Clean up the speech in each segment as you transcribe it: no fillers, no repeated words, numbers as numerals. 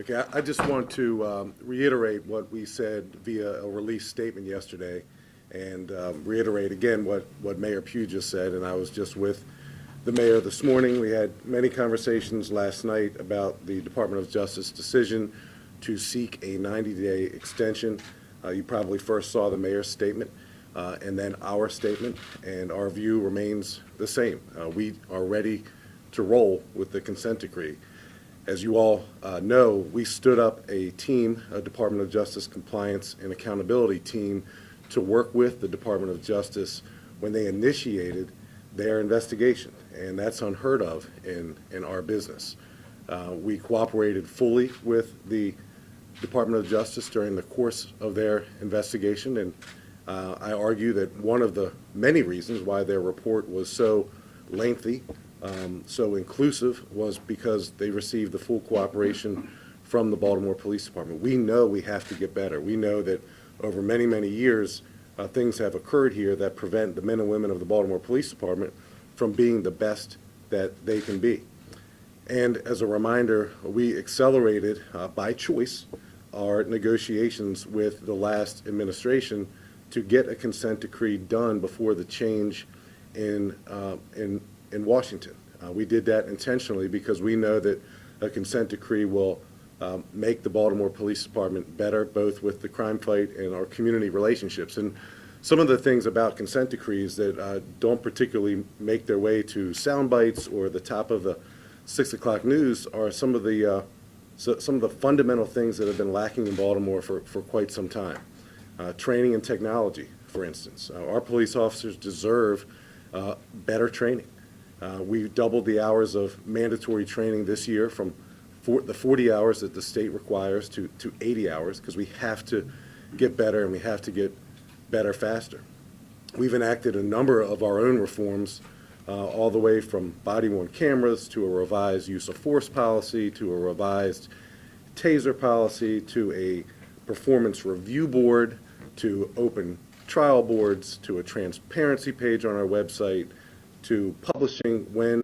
Okay, I just want to reiterate what we said via a release statement yesterday and reiterate again what Mayor Pugh just said. And I was just with the mayor this morning. We had many conversations last night about the Department of Justice decision to seek a 90-day extension. You probably first saw the mayor's statement and then our statement, and our view remains the same. We are ready to roll with the consent decree. As you all know, we stood up a team, a Department of Justice compliance and accountability team, to work with the Department of Justice when they initiated their investigation, and that's unheard of in our business. We cooperated fully with the Department of Justice during the course of their investigation, and I argue that one of the many reasons why their report was so lengthy, so inclusive, was because they received the full cooperation from the Baltimore Police Department. We know we have to get better. We know that over many, many years, things have occurred here that prevent the men and women of the Baltimore Police Department from being the best that they can be. And as a reminder, we accelerated by choice our negotiations with the last administration to get a consent decree done before the change in Washington. We did that intentionally because we know that a consent decree will make the Baltimore Police Department better, both with the crime fight and our community relationships. And some of the things about consent decrees that don't particularly make their way to sound bites or the top of the 6 o'clock news are some of the fundamental things that have been lacking in Baltimore for quite some time. Training and technology, for instance. Our police officers deserve better training. We doubled the hours of mandatory training this year from the 40 hours that the state requires to 80 hours, because we have to get better and we have to get better faster. We've enacted a number of our own reforms, all the way from body-worn cameras to a revised use of force policy to a revised taser policy to a performance review board to open trial boards to a transparency page on our website to publishing when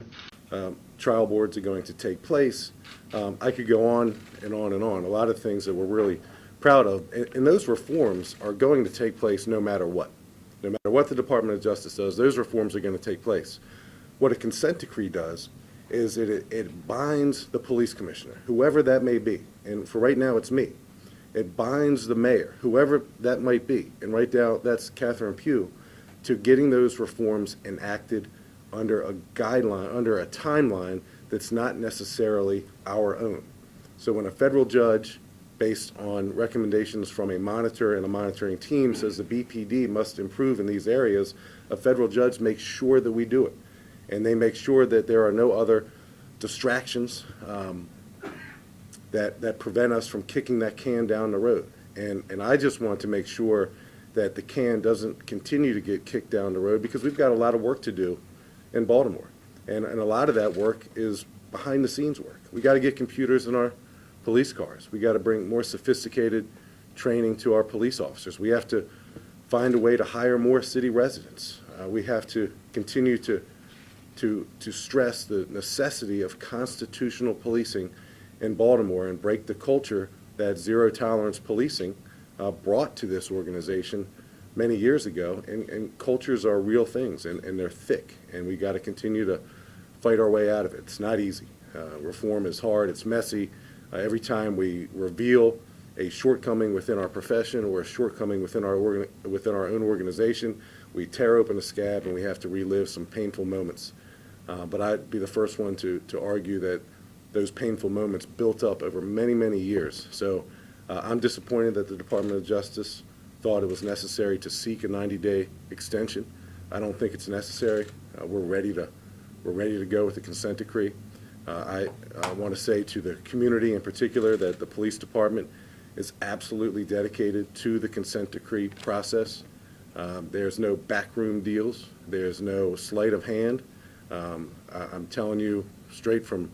trial boards are going to take place. I could go on and on and on. A lot of things that we're really proud of. And those reforms are going to take place no matter what. No matter what the Department of Justice does, those reforms are going to take place. What a consent decree does is it binds the police commissioner, whoever that may be. And for right now, it's me. It binds the mayor, whoever that might be. And right now, that's Catherine Pugh, to getting those reforms enacted under a guideline, under a timeline that's not necessarily our own. So when a federal judge, based on recommendations from a monitor and a monitoring team, says the BPD must improve in these areas, a federal judge makes sure that we do it. And they make sure that there are no other distractions that prevent us from kicking that can down the road. And I just want to make sure that the can doesn't continue to get kicked down the road, because we've got a lot of work to do in Baltimore. And a lot of that work is behind the scenes work. We got to get computers in our police cars. We got to bring more sophisticated training to our police officers. We have to find a way to hire more city residents. We have to continue to stress the necessity of constitutional policing in Baltimore and break the culture that zero tolerance policing brought to this organization many years ago. And cultures are real things, and they're thick, and we got to continue to fight our way out of it. It's not easy. Reform is hard. It's messy. Every time we reveal a shortcoming within our profession or a shortcoming within our own organization, we tear open a scab and we have to relive some painful moments. But I'd be the first one to argue that those painful moments built up over many, many years. So I'm disappointed that the Department of Justice thought it was necessary to seek a 90-day extension. I don't think it's necessary. We're ready to go with the consent decree. I want to say to the community in particular that the police department is absolutely dedicated to the consent decree process. There's no backroom deals. There's no sleight of hand. I'm telling you straight from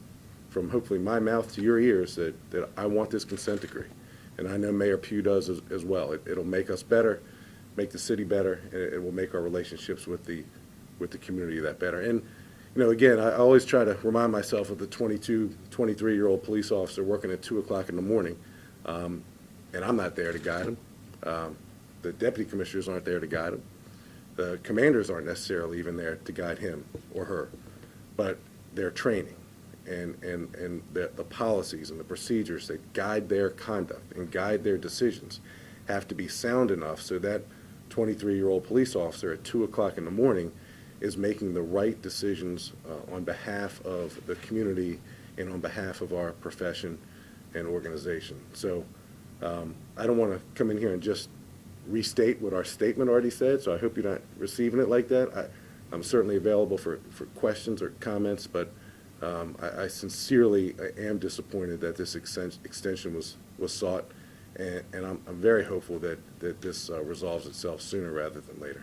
hopefully my mouth to your ears that I want this consent decree. And I know Mayor Pugh does as well. It'll make us better, make the city better, and it will make our relationships with the community that better. And again, I always try to remind myself of the 22, 23-year-old police officer working at 2 o'clock in the morning, and I'm not there to guide him. The deputy commissioners aren't there to guide him. The commanders aren't necessarily even there to guide him or her, but their training and the policies and the procedures that guide their conduct and guide their decisions have to be sound enough so that 23-year-old police officer at 2 o'clock in the morning is making the right decisions on behalf of the community and on behalf of our profession and organization. So I don't want to come in here and just restate what our statement already said, so I hope you're not receiving it like that. I'm certainly available for questions or comments, but I sincerely am disappointed that this extension was sought, and I'm very hopeful that this resolves itself sooner rather than later.